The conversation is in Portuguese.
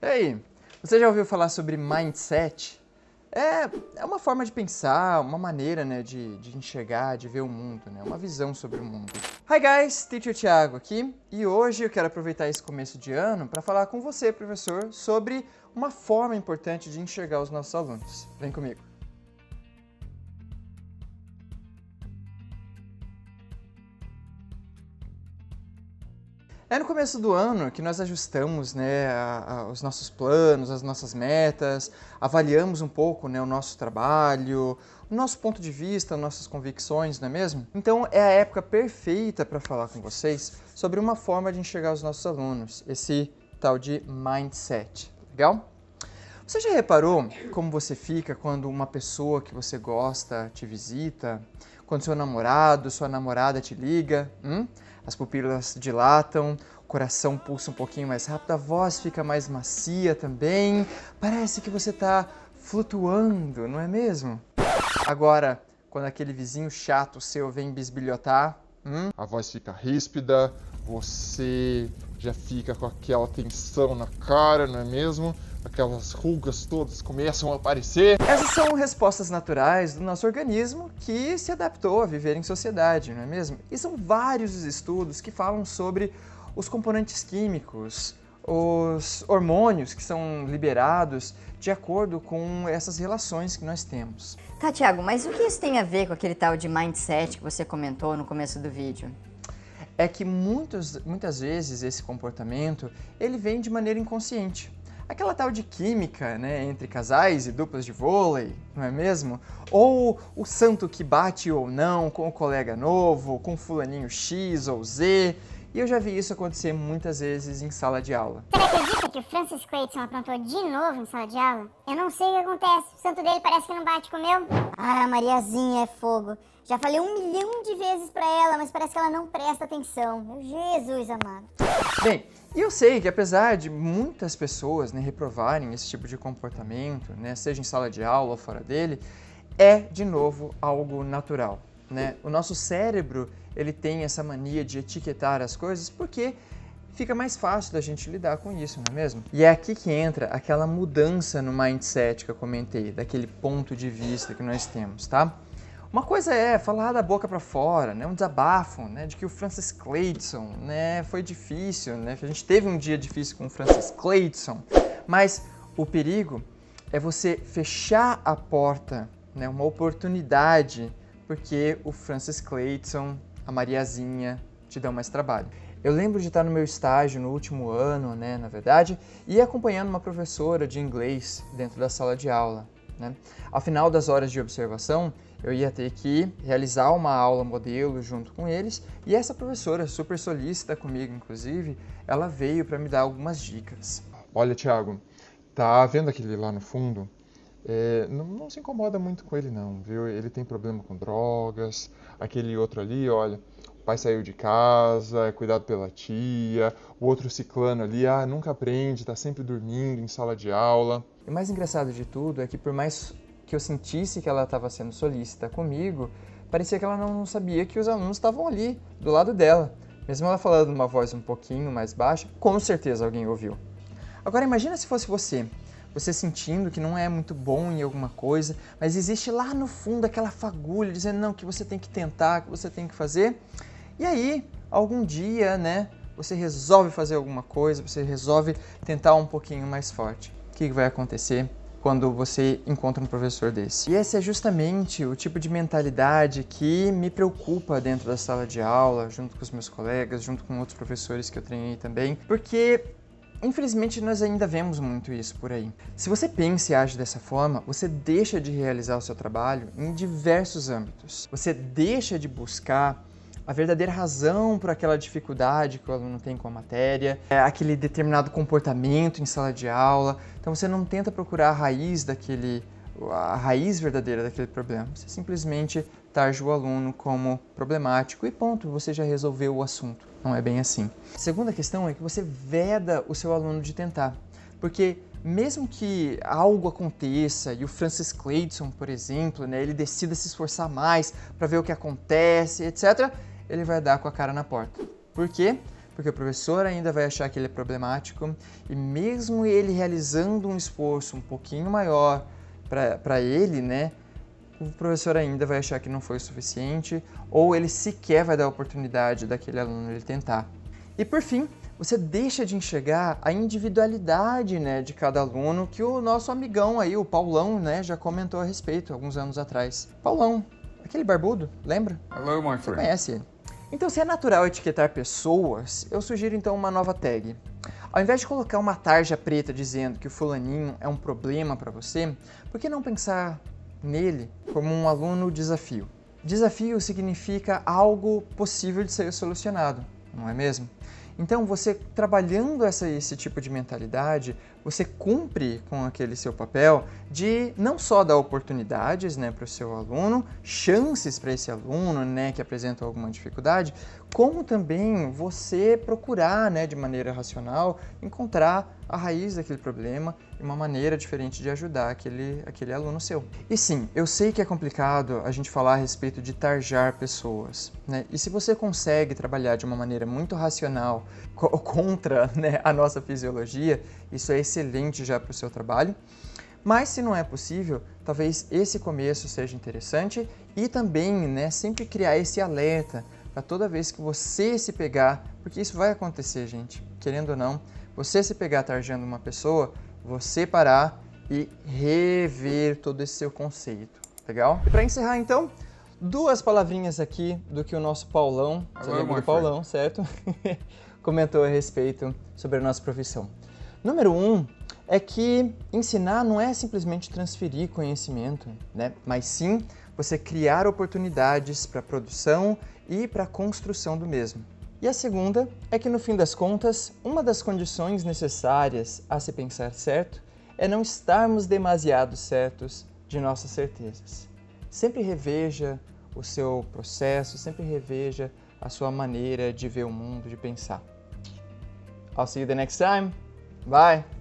aí, você já ouviu falar sobre mindset? É uma forma de pensar, uma maneira, né, de enxergar, de ver o mundo, né, uma visão sobre o mundo. Hi guys, Teacher Thiago aqui, e hoje eu quero aproveitar esse começo de ano para falar com você, professor, sobre uma forma importante de enxergar os nossos alunos. Vem comigo. É no começo do ano que nós ajustamos, né, os nossos planos, as nossas metas, avaliamos um pouco, né, o nosso trabalho, o nosso ponto de vista, nossas convicções, não é mesmo? Então é a época perfeita para falar com vocês sobre uma forma de enxergar os nossos alunos, esse tal de mindset, legal? Você já reparou como você fica quando uma pessoa que você gosta te visita? Quando seu namorado, sua namorada te liga? As pupilas dilatam, o coração pulsa um pouquinho mais rápido, a voz fica mais macia também. Parece que você está flutuando, não é mesmo? Agora, quando aquele vizinho chato seu vem bisbilhotar, A voz fica ríspida, você já fica com aquela tensão na cara, não é mesmo? Aquelas rugas todas começam a aparecer. essas são respostas naturais do nosso organismo que se adaptou a viver em sociedade, não é mesmo? E são vários os estudos que falam sobre os componentes químicos, os hormônios que são liberados de acordo com essas relações que nós temos. Tá, Thiago, mas o que isso tem a ver com aquele tal de mindset que você comentou no começo do vídeo? É que muitas vezes esse comportamento ele vem de maneira inconsciente. Aquela tal de química, né, entre casais e duplas de vôlei, não é mesmo? Ou o santo que bate ou não com o colega novo, com fulaninho X ou Z. E eu já vi isso acontecer muitas vezes em sala de aula. Você acredita que o Francis Clayton aprontou de novo em sala de aula? Eu não sei o que acontece. O santo dele parece que não bate com o meu. Ah, a Mariazinha é fogo. Já falei 1 milhão de vezes pra ela, mas parece que ela não presta atenção. Meu Jesus amado. Bem, e eu sei que apesar de muitas pessoas, né, reprovarem esse tipo de comportamento, né, seja em sala de aula ou fora dele, é, de novo, algo natural, né? O nosso cérebro, ele tem essa mania de etiquetar as coisas porque fica mais fácil da gente lidar com isso, não é mesmo? E é aqui que entra aquela mudança no mindset que eu comentei, daquele ponto de vista que nós temos, tá? Uma coisa é falar da boca para fora, né, um desabafo, né, de que o Francis Clayton, né, foi difícil, né, que a gente teve um dia difícil com o Francis Clayton, mas o perigo é você fechar a porta, né, uma oportunidade, porque o Francis Clayton, a Mariazinha, te dão mais trabalho. Eu lembro de estar no meu estágio no último ano, né, na verdade, e acompanhando uma professora de inglês dentro da sala de aula, né. Ao final das horas de observação, eu ia ter que realizar uma aula modelo junto com eles e essa professora, super solícita comigo inclusive, ela veio para me dar algumas dicas. Olha, Thiago, tá vendo aquele lá no fundo? Não se incomoda muito com ele não, viu? Ele tem problema com drogas, aquele outro ali, olha, o pai saiu de casa, é cuidado pela tia, o outro ciclano ali, nunca aprende, tá sempre dormindo em sala de aula. E o mais engraçado de tudo é que por mais que eu sentisse que ela estava sendo solícita comigo, parecia que ela não sabia que os alunos estavam ali, do lado dela. Mesmo ela falando numa voz um pouquinho mais baixa, com certeza alguém ouviu. Agora imagina se fosse você sentindo que não é muito bom em alguma coisa, mas existe lá no fundo aquela fagulha dizendo não, que você tem que tentar, que você tem que fazer. E aí, algum dia, né, você resolve fazer alguma coisa, você resolve tentar um pouquinho mais forte. O que vai acontecer quando você encontra um professor desse? E esse é justamente o tipo de mentalidade que me preocupa dentro da sala de aula, junto com os meus colegas, junto com outros professores que eu treinei também, porque infelizmente nós ainda vemos muito isso por aí. Se você pensa e age dessa forma, você deixa de realizar o seu trabalho em diversos âmbitos. Você deixa de buscar a verdadeira razão por aquela dificuldade que o aluno tem com a matéria, aquele determinado comportamento em sala de aula. Então você não tenta procurar a raiz verdadeira daquele problema. Você simplesmente tarja o aluno como problemático e ponto, você já resolveu o assunto. Não é bem assim. A segunda questão é que você veda o seu aluno de tentar, porque mesmo que algo aconteça e o Francis Clayton, por exemplo, né, ele decida se esforçar mais para ver o que acontece, etc., ele vai dar com a cara na porta. Por quê? porque o professor ainda vai achar que ele é problemático e mesmo ele realizando um esforço um pouquinho maior para ele, né, o professor ainda vai achar que não foi o suficiente ou ele sequer vai dar a oportunidade daquele aluno ele tentar. E por fim, você deixa de enxergar a individualidade, né, de cada aluno que o nosso amigão aí, o Paulão, né, já comentou a respeito alguns anos atrás. Paulão, aquele barbudo, lembra? Hello, my Você friend. conhece ele. Então, se é natural etiquetar pessoas, eu sugiro então uma nova tag. Ao invés de colocar uma tarja preta dizendo que o fulaninho é um problema para você, por que não pensar nele como um aluno desafio? Desafio significa algo possível de ser solucionado, não é mesmo? Então, você trabalhando esse tipo de mentalidade, você cumpre com aquele seu papel de não só dar oportunidades, né, para o seu aluno, chances para esse aluno, né, que apresenta alguma dificuldade, como também você procurar, né, de maneira racional, encontrar a raiz daquele problema e uma maneira diferente de ajudar aquele aluno seu. E sim, eu sei que é complicado a gente falar a respeito de tarjar pessoas, né? E se você consegue trabalhar de uma maneira muito racional contra, né, a nossa fisiologia, isso é excelente já para o seu trabalho. Mas se não é possível, talvez esse começo seja interessante e também, né, sempre criar esse alerta para toda vez que você se pegar, porque isso vai acontecer, gente, querendo ou não, você se pegar tarjando uma pessoa, você parar e rever todo esse seu conceito, legal? E para encerrar então, duas palavrinhas aqui do que o nosso Paulão, você lembra do Paulão, certo? Comentou a respeito sobre a nossa profissão. Número 1 é que ensinar não é simplesmente transferir conhecimento, né? Mas sim você criar oportunidades para a produção e para a construção do mesmo. E a segunda é que, no fim das contas, uma das condições necessárias a se pensar certo é não estarmos demasiado certos de nossas certezas. Sempre reveja o seu processo, sempre reveja a sua maneira de ver o mundo, de pensar. I'll see you the next time. Bye!